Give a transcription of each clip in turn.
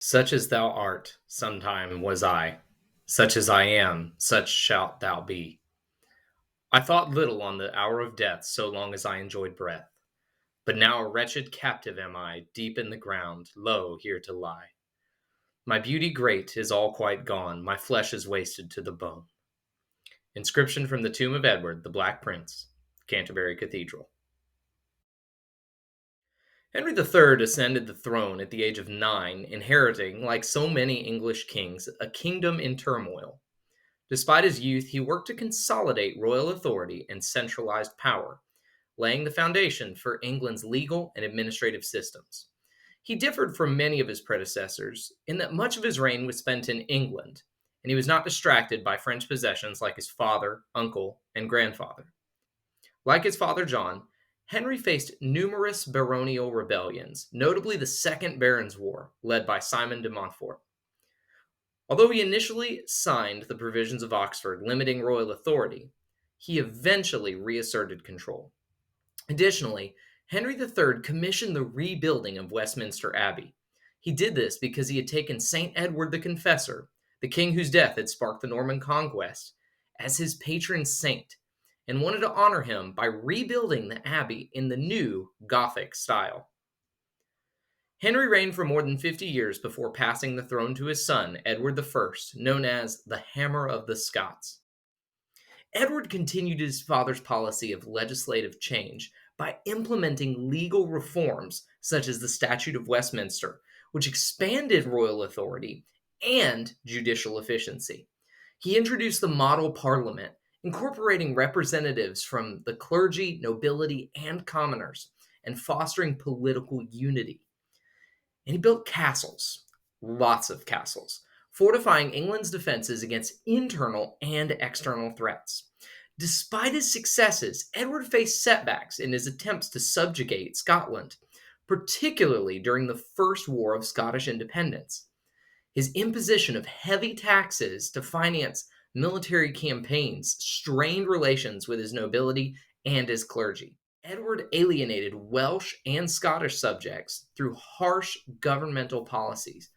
Such as thou art, sometime was I. Such as I am, such shalt thou be. I thought little on the hour of death, so long as I enjoyed breath. But now a wretched captive am I, deep in the ground, low here to lie. My beauty great is all quite gone, my flesh is wasted to the bone. Inscription from the tomb of Edward, the Black Prince, Canterbury Cathedral. Henry III ascended the throne at the age of 9, inheriting, like so many English kings, a kingdom in turmoil. Despite his youth, he worked to consolidate royal authority and centralized power, laying the foundation for England's legal and administrative systems. He differed from many of his predecessors in that much of his reign was spent in England, and he was not distracted by French possessions like his father, uncle, and grandfather. Like his father John, Henry faced numerous baronial rebellions, notably the Second Barons' War, led by Simon de Montfort. Although he initially signed the provisions of Oxford limiting royal authority, he eventually reasserted control. Additionally, Henry III commissioned the rebuilding of Westminster Abbey. He did this because he had taken St. Edward the Confessor, the king whose death had sparked the Norman conquest, as his patron saint, and wanted to honor him by rebuilding the abbey in the new Gothic style. Henry reigned for more than 50 years before passing the throne to his son, Edward I, known as the Hammer of the Scots. Edward continued his father's policy of legislative change by implementing legal reforms such as the Statute of Westminster, which expanded royal authority and judicial efficiency. He introduced the model parliament, incorporating representatives from the clergy, nobility, and commoners, and fostering political unity. And he built castles, lots of castles, fortifying England's defenses against internal and external threats. Despite his successes, Edward faced setbacks in his attempts to subjugate Scotland, particularly during the First War of Scottish Independence. His imposition of heavy taxes to finance military campaigns strained relations with his nobility and his clergy. Edward alienated Welsh and Scottish subjects through harsh governmental policies,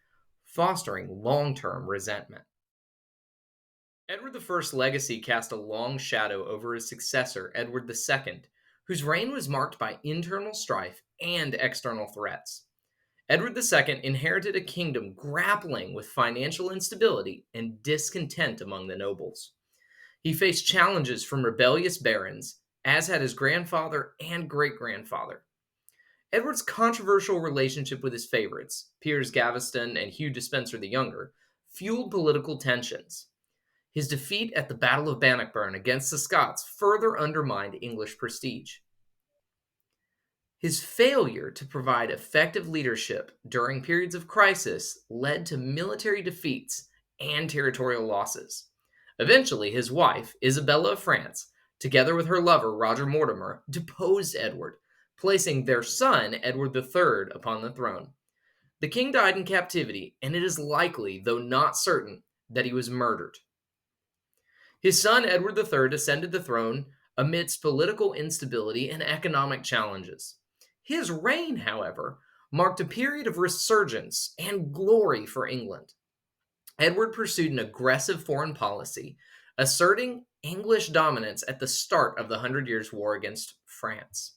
fostering long-term resentment. Edward I's legacy cast a long shadow over his successor, Edward II, whose reign was marked by internal strife and external threats. Edward II inherited a kingdom grappling with financial instability and discontent among the nobles. He faced challenges from rebellious barons, as had his grandfather and great-grandfather. Edward's controversial relationship with his favorites, Piers Gaveston and Hugh Despenser the Younger, fueled political tensions. His defeat at the Battle of Bannockburn against the Scots further undermined English prestige. His failure to provide effective leadership during periods of crisis led to military defeats and territorial losses. Eventually, his wife, Isabella of France, together with her lover, Roger Mortimer, deposed Edward, placing their son, Edward III, upon the throne. The king died in captivity, and it is likely, though not certain, that he was murdered. His son, Edward III, ascended the throne amidst political instability and economic challenges. His reign, however, marked a period of resurgence and glory for England. Edward pursued an aggressive foreign policy, asserting English dominance at the start of the Hundred Years' War against France.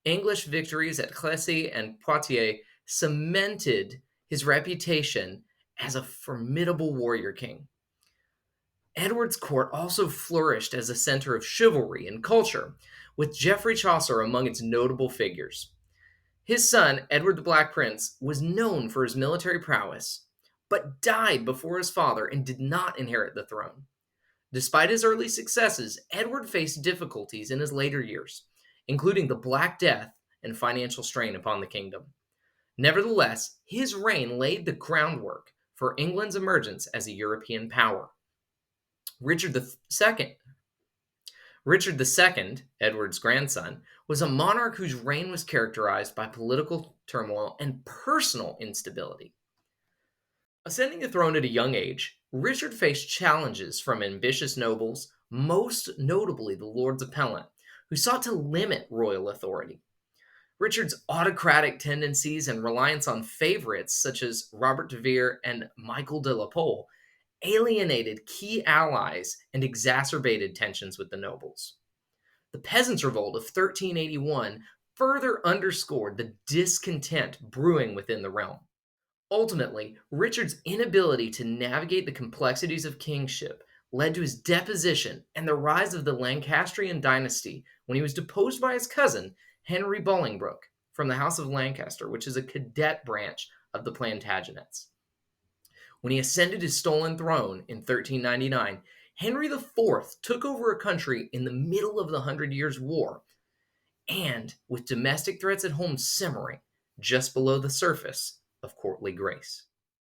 English victories at Crécy and Poitiers cemented his reputation as a formidable warrior king. Edward's court also flourished as a center of chivalry and culture, with Geoffrey Chaucer among its notable figures. His son, Edward the Black Prince, was known for his military prowess, but died before his father and did not inherit the throne. Despite his early successes, Edward faced difficulties in his later years, including the Black Death and financial strain upon the kingdom. Nevertheless, his reign laid the groundwork for England's emergence as a European power. Richard II, Edward's grandson, was a monarch whose reign was characterized by political turmoil and personal instability. Ascending the throne at a young age, Richard faced challenges from ambitious nobles, most notably the Lords Appellant, who sought to limit royal authority. Richard's autocratic tendencies and reliance on favorites such as Robert de Vere and Michael de la Pole alienated key allies and exacerbated tensions with the nobles. The Peasants' Revolt of 1381 further underscored the discontent brewing within the realm. Ultimately, Richard's inability to navigate the complexities of kingship led to his deposition and the rise of the Lancastrian dynasty when he was deposed by his cousin, Henry Bolingbroke, from the House of Lancaster, which is a cadet branch of the Plantagenets. When he ascended his stolen throne in 1399, Henry IV took over a country in the middle of the Hundred Years' War and with domestic threats at home simmering just below the surface of courtly grace.